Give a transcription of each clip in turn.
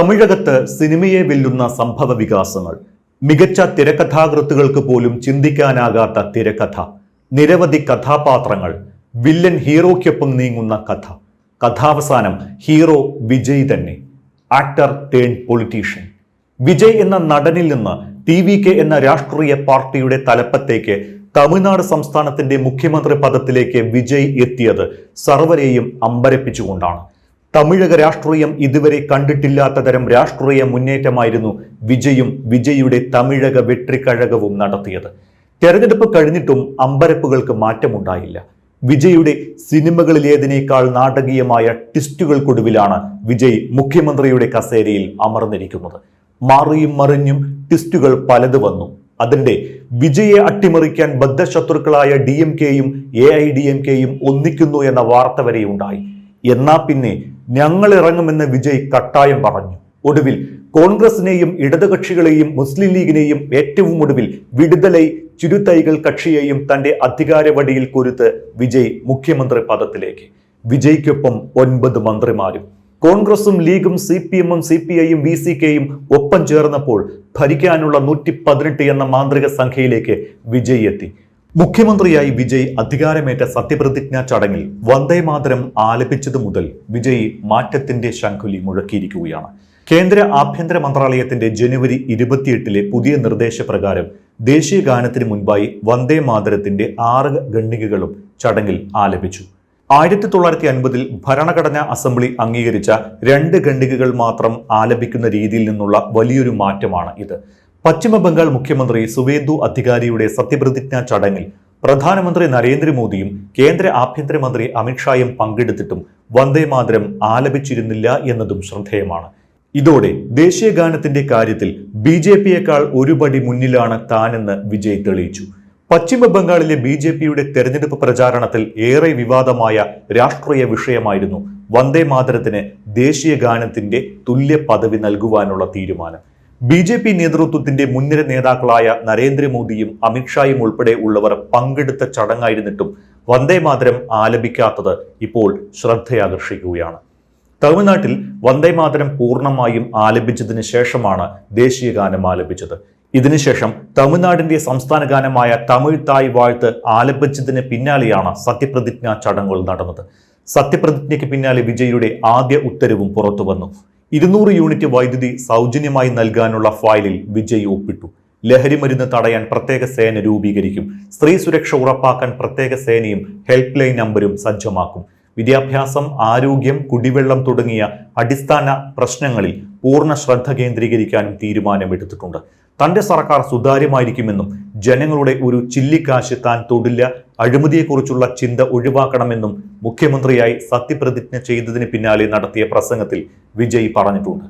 തമിഴകത്ത് സിനിമയെ വെല്ലുന്ന സംഭവ വികാസങ്ങൾ. മികച്ച തിരക്കഥാകൃത്തുകൾക്ക് പോലും ചിന്തിക്കാനാകാത്ത തിരക്കഥ, നിരവധി കഥാപാത്രങ്ങൾ, വില്ലൻ ഹീറോയ്ക്കൊപ്പം നീങ്ങുന്ന കഥ. കഥാവസാനം ഹീറോ വിജയ് തന്നെ, ആക്ടർ ടേൺ പൊളിറ്റീഷ്യൻ. വിജയ് എന്ന നടനിൽ നിന്ന് TVK എന്ന രാഷ്ട്രീയ പാർട്ടിയുടെ തലപ്പത്തേക്ക് തമിഴ്നാട് സംസ്ഥാനത്തിന്റെ മുഖ്യമന്ത്രി പദത്തിലേക്ക് വിജയ് എത്തിയത് സർവരെയും അമ്പരപ്പിച്ചുകൊണ്ടാണ്. തമിഴക രാഷ്ട്രീയം ഇതുവരെ കണ്ടിട്ടില്ലാത്ത തരം രാഷ്ട്രീയ മുന്നേറ്റമായിരുന്നു വിജയും വിജയുടെ തമിഴക വെട്രിക്കഴകവും നടത്തിയത്. തെരഞ്ഞെടുപ്പ് കഴിഞ്ഞിട്ടും അമ്പരപ്പുകൾക്ക് മാറ്റമുണ്ടായില്ല. വിജയുടെ സിനിമകളിലേതിനേക്കാൾ നാടകീയമായ ട്വിസ്റ്റുകൾക്കൊടുവിലാണ് വിജയ് മുഖ്യമന്ത്രിയുടെ കസേരയിൽ അമർന്നിരിക്കുന്നത്. മാറിയും മറിഞ്ഞും ട്വിസ്റ്റുകൾ പലത് വന്നു. അതിന്റെ വിജയെ അട്ടിമറിക്കാൻ ബദ്ധശത്രുക്കളായ DMKയും AIDMKയും ഒന്നിക്കുന്നു എന്ന വാർത്ത വരെയുണ്ടായി. എന്നാ പിന്നെ ഞങ്ങൾ ഇറങ്ങുമെന്ന് വിജയ് കട്ടായം പറഞ്ഞു. ഒടുവിൽ കോൺഗ്രസിനെയും ഇടതുകക്ഷികളെയും മുസ്ലിം ലീഗിനെയും ഏറ്റവും ഒടുവിൽ വിടുതലൈ ചിരുതൈകൾ കക്ഷിയെയും തന്റെ അധികാരവടിയിൽ കൊരുത്ത് വിജയ് മുഖ്യമന്ത്രി പദത്തിലേക്ക്. വിജയ്ക്കൊപ്പം 9 മന്ത്രിമാരും. കോൺഗ്രസും ലീഗും CPMും CPIയും VCKയും ഒപ്പം ചേർന്നപ്പോൾ ഭരിക്കാനുള്ള 118 എന്ന മാന്ത്രിക സംഖ്യയിലേക്ക് വിജയ് എത്തി. മുഖ്യമന്ത്രിയായി വിജയ് അധികാരമേറ്റ സത്യപ്രതിജ്ഞാ ചടങ്ങിൽ വന്ദേ മാതരം ആലപിച്ചതു മുതൽ വിജയ് മാറ്റത്തിന്റെ ശംഖുലി മുഴക്കിയിരിക്കുകയാണ്. കേന്ദ്ര ആഭ്യന്തര മന്ത്രാലയത്തിന്റെ ജനുവരി 28 പുതിയ നിർദ്ദേശപ്രകാരം ദേശീയ ഗാനത്തിന് മുൻപായി വന്ദേ മാതരത്തിന്റെ 6 ഖണ്ഡികകളും ചടങ്ങിൽ ആലപിച്ചു. 1950 ഭരണഘടനാ അസംബ്ലി അംഗീകരിച്ച 2 ഖണ്ഡികകൾ മാത്രം ആലപിക്കുന്ന രീതിയിൽ നിന്നുള്ള വലിയൊരു മാറ്റമാണ് ഇത്. പശ്ചിമ ബംഗാൾ മുഖ്യമന്ത്രി സുവേന്ദു അധികാരിയുടെ സത്യപ്രതിജ്ഞാ ചടങ്ങിൽ പ്രധാനമന്ത്രി നരേന്ദ്രമോദിയും കേന്ദ്ര ആഭ്യന്തരമന്ത്രി അമിത്ഷായും പങ്കെടുത്തിട്ടും വന്ദേ മാതരം ആലപിച്ചിരുന്നില്ല എന്നതും ശ്രദ്ധേയമാണ്. ഇതോടെ ദേശീയ ഗാനത്തിന്റെ കാര്യത്തിൽ BJPയേക്കാൾ ഒരു പടി മുന്നിലാണ് താനെന്ന് വിജയ് തെളിയിച്ചു. പശ്ചിമ ബംഗാളിലെ BJPയുടെ തെരഞ്ഞെടുപ്പ് പ്രചാരണത്തിൽ ഏറെ വിവാദമായ രാഷ്ട്രീയ വിഷയമായിരുന്നു വന്ദേ മാതരത്തിന് ദേശീയ ഗാനത്തിന്റെ തുല്യ പദവി നൽകുവാനുള്ള തീരുമാനം. BJP നേതൃത്വത്തിന്റെ മുൻനിര നേതാക്കളായ നരേന്ദ്രമോദിയും അമിത്ഷായും ഉൾപ്പെടെ ഉള്ളവർ പങ്കെടുത്ത ചടങ്ങായിരുന്നിട്ടും വന്ദേ മാതരം ആലപിക്കാത്തത് ഇപ്പോൾ ശ്രദ്ധയാകർഷിക്കുകയാണ്. തമിഴ്നാട്ടിൽ വന്ദേ മാതരം പൂർണ്ണമായും ആലപിച്ചതിന് ശേഷമാണ് ദേശീയ ഗാനം ആലപിച്ചത്. ഇതിനുശേഷം തമിഴ്നാടിന്റെ സംസ്ഥാന ഗാനമായ തമിഴ് തായ് വാഴ്ത്ത് ആലപിച്ചതിന് പിന്നാലെയാണ് സത്യപ്രതിജ്ഞാ ചടങ്ങുകൾ നടന്നത്. സത്യപ്രതിജ്ഞയ്ക്ക് പിന്നാലെ വിജയുടെ ആദ്യ ഉത്തരവും പുറത്തു വന്നു. 200 യൂണിറ്റ് വൈദ്യുതി സൗജന്യമായി നൽകാനുള്ള ഫയലിൽ വിജയ് ഒപ്പിട്ടു. ലഹരി മരുന്ന് തടയാൻ പ്രത്യേക സേന രൂപീകരിക്കും. സ്ത്രീ സുരക്ഷ ഉറപ്പാക്കാൻ പ്രത്യേക സേനയും ഹെൽപ്പ് ലൈൻ നമ്പരും സജ്ജമാക്കും. വിദ്യാഭ്യാസം, ആരോഗ്യം, കുടിവെള്ളം തുടങ്ങിയ അടിസ്ഥാന പ്രശ്നങ്ങളിൽ പൂർണ്ണ ശ്രദ്ധ കേന്ദ്രീകരിക്കാനും തീരുമാനമെടുത്തിട്ടുണ്ട്. തന്റെ സർക്കാർ സുതാര്യമായിരിക്കുമെന്നും ജനങ്ങളുടെ ഒരു ചില്ലിക്കാശ് താൻ തൊടില്ല, അഴിമതിയെക്കുറിച്ചുള്ള ചിന്ത ഒഴിവാക്കണമെന്നും മുഖ്യമന്ത്രിയായി സത്യപ്രതിജ്ഞ ചെയ്തതിന് പിന്നാലെ നടത്തിയ പ്രസംഗത്തിൽ വിജയ് പറഞ്ഞിട്ടുണ്ട്.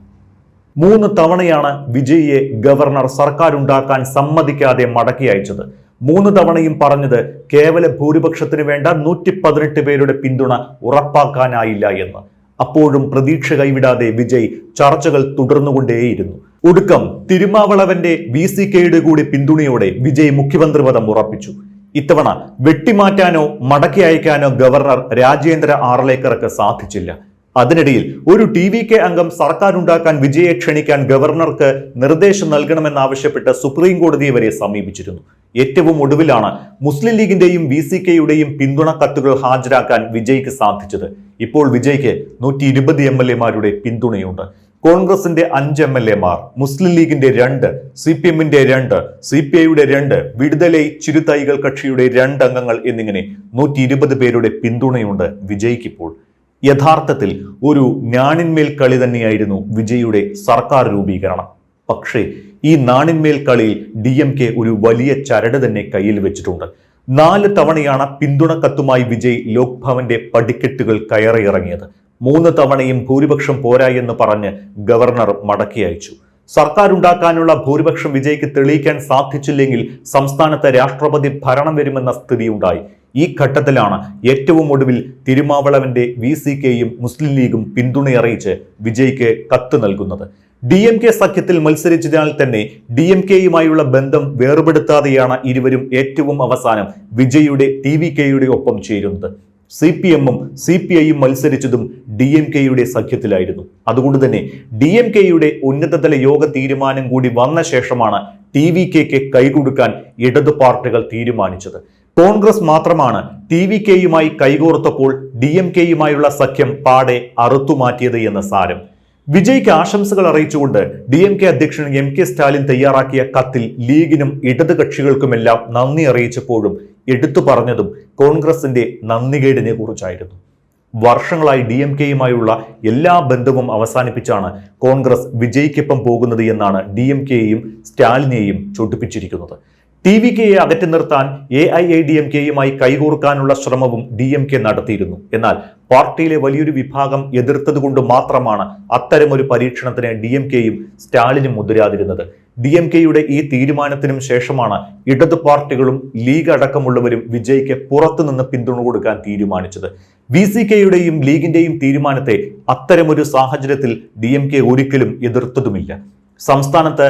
3 തവണയാണ് വിജയിയെ ഗവർണർ സർക്കാർ ഉണ്ടാക്കാൻ സമ്മതിക്കാതെ മടക്കി അയച്ചത്. 3 തവണയും പറഞ്ഞത് കേവല ഭൂരിപക്ഷത്തിന് വേണ്ട 118 പേരുടെ പിന്തുണ ഉറപ്പാക്കാനായില്ല എന്ന്. അപ്പോഴും പ്രതീക്ഷ കൈവിടാതെ വിജയ് ചർച്ചകൾ തുടർന്നുകൊണ്ടേയിരുന്നു. ഒടുക്കം തിരുമാവളവന്റെ VCKയുടെ കൂടി പിന്തുണയോടെ വിജയ് മുഖ്യമന്ത്രി പദം ഉറപ്പിച്ചു. ഇത്തവണ വെട്ടിമാറ്റാനോ മടക്കി അയക്കാനോ ഗവർണർ രാജേന്ദ്ര ആർലേക്കർക്ക് സാധിച്ചില്ല. അതിനിടയിൽ ഒരു TVK അംഗം സർക്കാർ ഉണ്ടാക്കാൻ വിജയെ ക്ഷണിക്കാൻ ഗവർണർക്ക് നിർദ്ദേശം നൽകണമെന്നാവശ്യപ്പെട്ട് സുപ്രീം കോടതിയെ വരെ സമീപിച്ചിരുന്നു. ഏറ്റവും ഒടുവിലാണ് മുസ്ലിം ലീഗിന്റെയും VCKയുടെയും പിന്തുണ കത്തുകൾ ഹാജരാക്കാൻ വിജയ്ക്ക് സാധിച്ചത്. ഇപ്പോൾ വിജയ്ക്ക് 120 MLAമാരുടെ പിന്തുണയുണ്ട്. കോൺഗ്രസിന്റെ 5 MLAമാർ, മുസ്ലിം ലീഗിന്റെ 2, CPMന്റെ 2, CPIയുടെ 2, വിടുതലൈ ചിരുതൈകൾ കക്ഷിയുടെ 2 അംഗങ്ങൾ എന്നിങ്ങനെ 120 പേരുടെ പിന്തുണയുണ്ട് വിജയ്ക്കിപ്പോൾ. യഥാർത്ഥത്തിൽ ഒരു ഞാണിന്മേൽ കളി തന്നെയായിരുന്നു വിജയുടെ സർക്കാർ രൂപീകരണം. പക്ഷേ ഈ നാണിന്മേൽ കളിയിൽ DMK ഒരു വലിയ ചരട് തന്നെ കയ്യിൽ വെച്ചിട്ടുണ്ട്. 4 തവണയാണ് പിന്തുണ കത്തുമായി വിജയ് ലോക്ഭവന്റെ പടിക്കെട്ടുകൾ കയറിയിറങ്ങിയത്. 3 തവണയും ഭൂരിപക്ഷം പോരാ എന്ന് പറഞ്ഞ് ഗവർണർ മടക്കി അയച്ചു. സർക്കാർ ഉണ്ടാക്കാനുള്ള ഭൂരിപക്ഷം വിജയ്ക്ക് തെളിയിക്കാൻ സാധിച്ചില്ലെങ്കിൽ സംസ്ഥാനത്ത് രാഷ്ട്രപതി ഭരണം വരുമെന്ന സ്ഥിതിയുണ്ടായി. ഈ ഘട്ടത്തിലാണ് ഏറ്റവും ഒടുവിൽ തിരുമാവളവന്റെ VCKയും മുസ്ലിം ലീഗും പിന്തുണയറിയിച്ച് വിജയ്ക്ക് കത്ത് നൽകുന്നത്. DMK സഖ്യത്തിൽ മത്സരിച്ചതിനാൽ തന്നെ DMKയുമായുള്ള ബന്ധം വേർപെടുത്താതെയാണ് ഇരുവരും ഏറ്റവും അവസാനം വിജയുടെ TVKയുടെ ഒപ്പം ചേരുന്നത്. CPM-ഉം CPI-യും മത്സരിച്ചതും DMK-യുടെ സഖ്യത്തിലായിരുന്നു. അതുകൊണ്ട് തന്നെ DMK-യുടെ ഉന്നതതല യോഗ തീരുമാനം കൂടി വന്ന ശേഷമാണ് TVKയ്ക്ക് കൈകൊടുക്കാൻ ഇടതു പാർട്ടികൾ തീരുമാനിച്ചത്. കോൺഗ്രസ് മാത്രമാണ് TVK-യുമായി കൈകോർത്തപ്പോൾ DMK-യുമായുള്ള സഖ്യം പാടെ അറുത്തുമാറ്റിയത് എന്ന് സാരം. വിജയ്ക്ക് ആശംസകൾ അറിയിച്ചുകൊണ്ട് DMK അധ്യക്ഷൻ MK സ്റ്റാലിൻ തയ്യാറാക്കിയ കത്തിൽ ലീഗിനും ഇടത് കക്ഷികൾക്കുമെല്ലാം നന്ദി അറിയിച്ചപ്പോഴും എടുത്തു പറഞ്ഞതും കോൺഗ്രസിന്റെ നന്ദികേടിനെ കുറിച്ചായിരുന്നു. വർഷങ്ങളായി DMK-യുമായുള്ള എല്ലാ ബന്ധവും അവസാനിപ്പിച്ചാണ് കോൺഗ്രസ് വിജയ്ക്കൊപ്പം പോകുന്നത് എന്നാണ് DMK-യെയും സ്റ്റാലിനെയും ചൊടിപ്പിച്ചിരിക്കുന്നത്. TVK-യെ അകറ്റി നിർത്താൻ AIADMK-യുമായി കൈകോർക്കാനുള്ള ശ്രമവും DMK നടത്തിയിരുന്നു. എന്നാൽ പാർട്ടിയിലെ വലിയൊരു വിഭാഗം എതിർത്തതുകൊണ്ട് മാത്രമാണ് അത്തരമൊരു പരീക്ഷണത്തിന് DMK-യും സ്റ്റാലിനും മുതിരാതിരുന്നത്. DMK-യുടെ ഈ തീരുമാനത്തിനും ശേഷമാണ് ഇടതു പാർട്ടികളും ലീഗ് അടക്കമുള്ളവരും വിജയ്ക്ക് പുറത്തുനിന്ന് പിന്തുണ കൊടുക്കാൻ തീരുമാനിച്ചത്. VCK-യുടെയും ലീഗിന്റെയും തീരുമാനത്തെ അത്തരമൊരു സാഹചര്യത്തിൽ DMK ഒരിക്കലും എതിർത്തതുമില്ല. സംസ്ഥാനത്ത്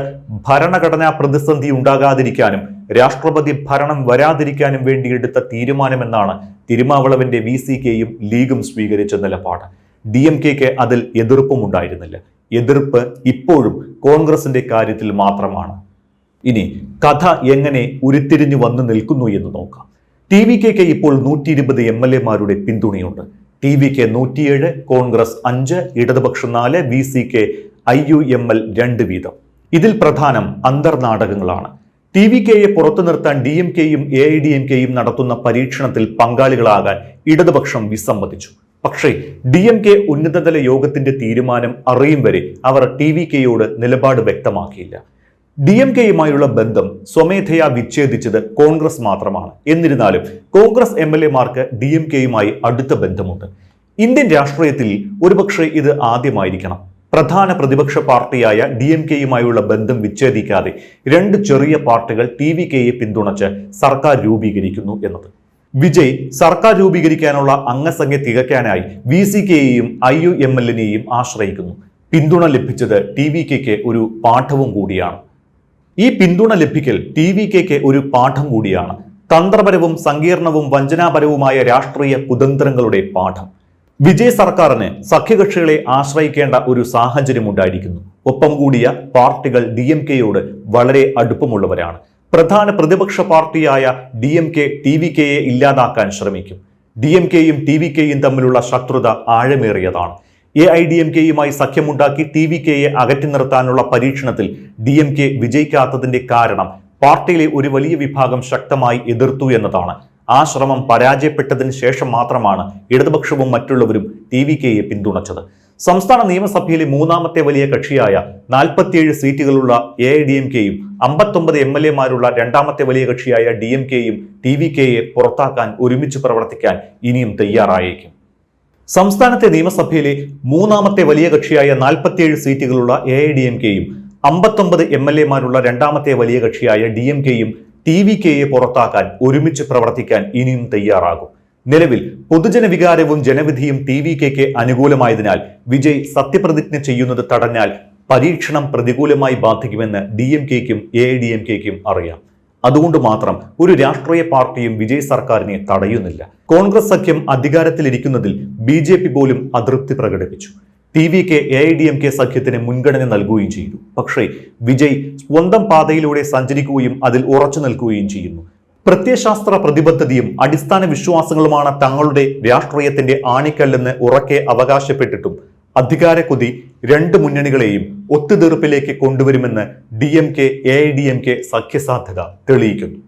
ഭരണഘടനാ പ്രതിസന്ധി ഉണ്ടാകാതിരിക്കാനും രാഷ്ട്രപതി ഭരണം വരാതിരിക്കാനും വേണ്ടി എടുത്ത തീരുമാനമെന്നാണ് തിരുമാവളവന്റെ VCK-യും ലീഗും സ്വീകരിച്ച നിലപാട്. DMK-ക്ക് അതിൽ എതിർപ്പും ഉണ്ടായിരുന്നില്ല. എതിർപ്പ് ഇപ്പോഴും കോൺഗ്രസിന്റെ കാര്യത്തിൽ മാത്രമാണ്. ഇനി കഥ എങ്ങനെ ഉരുത്തിരിഞ്ഞു വന്നു നിൽക്കുന്നു എന്ന് നോക്കാം. TVK-ക്ക് ഇപ്പോൾ 120 MLA-മാരുടെ പിന്തുണയുണ്ട്. TVK 107, കോൺഗ്രസ് 5, ഇടതുപക്ഷം 4, VCK IUML 2 വീതം. ഇതിൽ പ്രധാനം അന്തർനാടകങ്ങളാണ്. TVK-യെ പുറത്തു നിർത്താൻ DMK-യും AIADMK-യും നടത്തുന്ന പരീക്ഷണത്തിൽ പങ്കാളികളാകാൻ ഇടതുപക്ഷം വിസമ്മതിച്ചു. പക്ഷേ DMK ഉന്നതതല യോഗത്തിന്റെ തീരുമാനം അറിയും വരെ അവർ TVK-യോട് നിലപാട് വ്യക്തമാക്കിയില്ല. DMK-യുമായുള്ള ബന്ധം സ്വമേധയാ വിച്ഛേദിച്ചത് കോൺഗ്രസ് മാത്രമാണ്. എന്നിരുന്നാലും കോൺഗ്രസ് MLA-മാർക്ക് DMK-യുമായി അടുത്ത ബന്ധമുണ്ട്. ഇന്ത്യൻ രാഷ്ട്രീയത്തിൽ ഒരുപക്ഷെ ഇത് ആദ്യമായിരിക്കണം. പ്രധാന പ്രതിപക്ഷ പാർട്ടിയായ DMK-യുമായുള്ള ബന്ധം വിച്ഛേദിക്കാതെ രണ്ട് ചെറിയ പാർട്ടികൾ TVK-യെ പിന്തുണച്ച് സർക്കാർ രൂപീകരിക്കുന്നു എന്നത്. വിജയ് സർക്കാർ രൂപീകരിക്കാനുള്ള അംഗസംഖ്യ തികയ്ക്കാനായി VCK-യെയും IUML-നെയും ആശ്രയിക്കുന്നു. പിന്തുണ ലഭിച്ചത് TVK-ക്ക് ഒരു പാഠവും കൂടിയാണ്. ഈ പിന്തുണ ലഭിക്കൽ TVK-ക്ക് ഒരു പാഠം കൂടിയാണ്. തന്ത്രപരവും സങ്കീർണവും വഞ്ചനാപരവുമായ രാഷ്ട്രീയ കുതന്ത്രങ്ങളുടെ പാഠം. വിജയ് സർക്കാരിന് സഖ്യകക്ഷികളെ ആശ്രയിക്കേണ്ട ഒരു സാഹചര്യം ഉണ്ടായിരിക്കുന്നു. ഒപ്പം കൂടിയ പാർട്ടികൾ DMK-യോട് വളരെ അടുപ്പമുള്ളവരാണ്. പ്രധാന പ്രതിപക്ഷ പാർട്ടിയായ DMK TVK-യെ ഇല്ലാതാക്കാൻ ശ്രമിക്കും. DMK-യും TVK-യും തമ്മിലുള്ള ശത്രുത ആഴമേറിയതാണ്. AIADMK-യുമായി സഖ്യമുണ്ടാക്കി TVK-യെ അകറ്റി നിർത്താനുള്ള പരീക്ഷണത്തിൽ DMK വിജയിക്കാത്തതിന്റെ കാരണം പാർട്ടിയിലെ ഒരു വലിയ വിഭാഗം ശക്തമായി എതിർത്തു എന്നതാണ്. ആ ശ്രമം പരാജയപ്പെട്ടതിന് ശേഷം മാത്രമാണ് ഇടതുപക്ഷവും മറ്റുള്ളവരും TVK-യെ പിന്തുണച്ചത്. സംസ്ഥാന നിയമസഭയിലെ മൂന്നാമത്തെ വലിയ കക്ഷിയായ 47 സീറ്റുകളുള്ള AIADMK-യും 59 MLA-മാരുള്ള രണ്ടാമത്തെ വലിയ കക്ഷിയായ DMK-യും TVK-യെ പുറത്താക്കാൻ ഒരുമിച്ച് പ്രവർത്തിക്കാൻ ഇനിയും തയ്യാറായേക്കും. സംസ്ഥാനത്തെ നിയമസഭയിലെ മൂന്നാമത്തെ വലിയ കക്ഷിയായ 47 സീറ്റുകളുള്ള AIADMK-യും 59 MLA-മാരുള്ള രണ്ടാമത്തെ വലിയ കക്ഷിയായ DMK-യും TVK-യെ പുറത്താക്കാൻ ഒരുമിച്ച് പ്രവർത്തിക്കാൻ ഇനിയും തയ്യാറാകും. നിലവിൽ പൊതുജന വികാരവും ജനവിധിയും TVK-ക്ക് അനുകൂലമായതിനാൽ വിജയ് സത്യപ്രതിജ്ഞ ചെയ്യുന്നത് തടഞ്ഞാൽ പരീക്ഷണം പ്രതികൂലമായി ബാധിക്കുമെന്ന് DMK-ക്കും AIADMK-ക്കും അറിയാം. അതുകൊണ്ട് മാത്രം ഒരു രാഷ്ട്രീയ പാർട്ടിയും വിജയ് സർക്കാരിനെ തടയുന്നില്ല. കോൺഗ്രസ് സഖ്യം അധികാരത്തിലിരിക്കുന്നതിൽ BJP പോലും അതൃപ്തി പ്രകടിപ്പിച്ചു. TVK AIADMK സഖ്യത്തിന് മുൻഗണന നൽകുകയും ചെയ്തു. പക്ഷേ വിജയ് സ്വന്തം പാതയിലൂടെ സഞ്ചരിക്കുകയും അതിൽ ഉറച്ചു നിൽക്കുകയും ചെയ്യുന്നു. പ്രത്യയശാസ്ത്ര പ്രതിബദ്ധതയും അടിസ്ഥാന വിശ്വാസങ്ങളുമാണ് തങ്ങളുടെ രാഷ്ട്രീയത്തിന്റെ ആണിക്കല്ലെന്ന് ഉറക്കെ അവകാശപ്പെട്ടിട്ടും അധികാരക്കൊതി രണ്ട് മുന്നണികളെയും ഒത്തുതീർപ്പിലേക്ക് കൊണ്ടുവരുമെന്ന് DMK AIADMK സഖ്യസാധ്യത തെളിയിക്കുന്നു.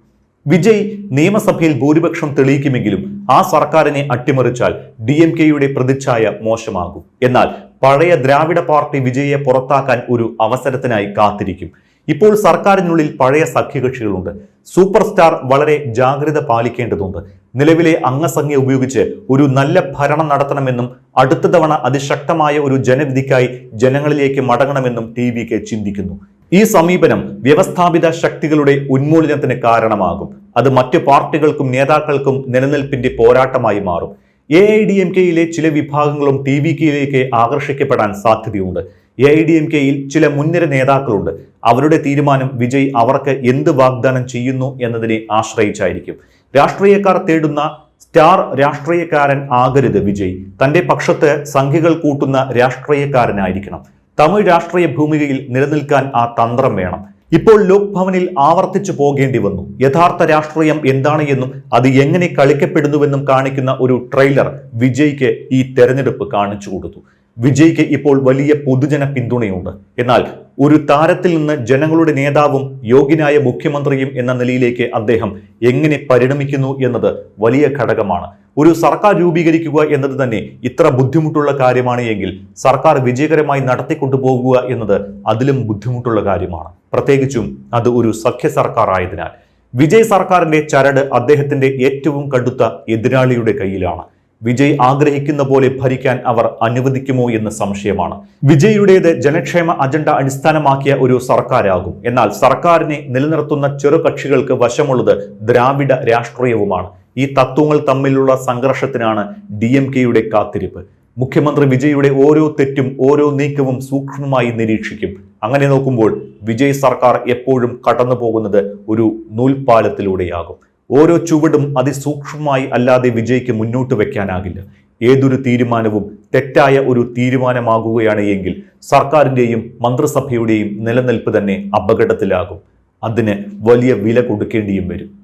വിജയ് നിയമസഭയിൽ ഭൂരിപക്ഷം തെളിയിക്കുമെങ്കിലും ആ സർക്കാരിനെ അട്ടിമറിച്ചാൽ DMK-യുടെ പ്രതിച്ഛായ മോശമാകും. എന്നാൽ പഴയ ദ്രാവിഡ പാർട്ടി വിജയെ പുറത്താക്കാൻ ഒരു അവസരത്തിനായി കാത്തിരിക്കും. ഇപ്പോൾ സർക്കാരിനുള്ളിൽ പഴയ സഖ്യകക്ഷികളുണ്ട്. സൂപ്പർ സ്റ്റാർ വളരെ ജാഗ്രത പാലിക്കേണ്ടതുണ്ട്. നിലവിലെ അംഗസംഖ്യ ഉപയോഗിച്ച് ഒരു നല്ല ഭരണം നടത്തണമെന്നും അടുത്ത തവണ അതിശക്തമായ ഒരു ജനവിധിക്കായി ജനങ്ങളിലേക്ക് മടങ്ങണമെന്നും TVK ചിന്തിക്കുന്നു. ഈ സമീപനം വ്യവസ്ഥാപിത ശക്തികളുടെ ഉന്മൂലനത്തിന് കാരണമാകും. അത് മറ്റു പാർട്ടികൾക്കും നേതാക്കൾക്കും നിലനിൽപ്പിന്റെ പോരാട്ടമായി മാറും. AIADMK-യിലെ ചില വിഭാഗങ്ങളും TVK-യിലേക്ക് ആകർഷിക്കപ്പെടാൻ സാധ്യതയുണ്ട്. AIADMK-യിൽ ചില മുൻനിര നേതാക്കളുണ്ട്. അവരുടെ തീരുമാനം വിജയ് അവർക്ക് എന്ത് വാഗ്ദാനം ചെയ്യുന്നു എന്നതിനെ ആശ്രയിച്ചായിരിക്കും. രാഷ്ട്രീയക്കാർ തേടുന്ന സ്റ്റാർ രാഷ്ട്രീയക്കാരൻ ആകരുത് വിജയ്. തന്റെ പക്ഷത്ത് സംഖ്യകൾ കൂട്ടുന്ന രാഷ്ട്രീയക്കാരനായിരിക്കണം. തമിഴ് രാഷ്ട്രീയ ഭൂമികയിൽ നിലനിൽക്കാൻ ആ തന്ത്രം വേണം. ഇപ്പോൾ ലോക് ഭവനിൽ ആവർത്തിച്ചു പോകേണ്ടി വന്നു. യഥാർത്ഥ രാഷ്ട്രീയം എന്താണ് എന്നും അത് എങ്ങനെ കളിക്കപ്പെടുന്നുവെന്നും കാണിക്കുന്ന ഒരു ട്രെയിലർ വിജയ്ക്ക് ഈ തെരഞ്ഞെടുപ്പ് കാണിച്ചു കൊടുത്തു. വിജയ്ക്ക് ഇപ്പോൾ വലിയ പൊതുജന പിന്തുണയുണ്ട്. എന്നാൽ ഒരു താരത്തിൽ നിന്ന് ജനങ്ങളുടെ നേതാവും യോഗ്യനായ മുഖ്യമന്ത്രിയും എന്ന നിലയിലേക്ക് അദ്ദേഹം എങ്ങനെ പരിണമിക്കുന്നു എന്നത് വലിയ ഘടകമാണ്. ഒരു സർക്കാർ രൂപീകരിക്കുക എന്നത് തന്നെ ഇത്ര ബുദ്ധിമുട്ടുള്ള കാര്യമാണ് എങ്കിൽ സർക്കാർ വിജയകരമായി നടത്തിക്കൊണ്ടുപോകുക എന്നത് അതിലും ബുദ്ധിമുട്ടുള്ള കാര്യമാണ്. പ്രത്യേകിച്ചും അത് ഒരു സഖ്യ സർക്കാർ ആയതിനാൽ. വിജയ് സർക്കാരിന്റെ ചരട് അദ്ദേഹത്തിന്റെ ഏറ്റവും കടുത്ത എതിരാളിയുടെ കയ്യിലാണ്. വിജയ് ആഗ്രഹിക്കുന്ന പോലെ ഭരിക്കാൻ അവർ അനുവദിക്കുമോ എന്ന് സംശയമാണ്. വിജയുടേത് ജനക്ഷേമ അജണ്ട അടിസ്ഥാനമാക്കിയ ഒരു സർക്കാരാകും. എന്നാൽ സർക്കാരിനെ നിലനിർത്തുന്ന ചെറുകക്ഷികൾക്ക് വശമുള്ളത് ദ്രാവിഡ രാഷ്ട്രീയവുമാണ്. ഈ തത്വങ്ങൾ തമ്മിലുള്ള സംഘർഷത്തിനാണ് DMK-യുടെ കാത്തിരിപ്പ്. മുഖ്യമന്ത്രി വിജയുടെ ഓരോ തെറ്റും ഓരോ നീക്കവും സൂക്ഷ്മമായി നിരീക്ഷിക്കും. അങ്ങനെ നോക്കുമ്പോൾ വിജയ് സർക്കാർ എപ്പോഴും കടന്നു പോകുന്നത് ഒരു നൂൽപാലത്തിലൂടെയാകും. ഓരോ ചുവടും അതിസൂക്ഷ്മമായി അല്ലാതെ വിജയ്ക്ക് മുന്നോട്ട് വെക്കാനാകില്ല. ഏതൊരു തീരുമാനവും തെറ്റായ ഒരു തീരുമാനമാകുകയാണ് എങ്കിൽ സർക്കാരിന്റെയും മന്ത്രിസഭയുടെയും നിലനിൽപ്പ് തന്നെ അപകടത്തിലാകും. അതിന് വലിയ വില കൊടുക്കേണ്ടിയും വരും.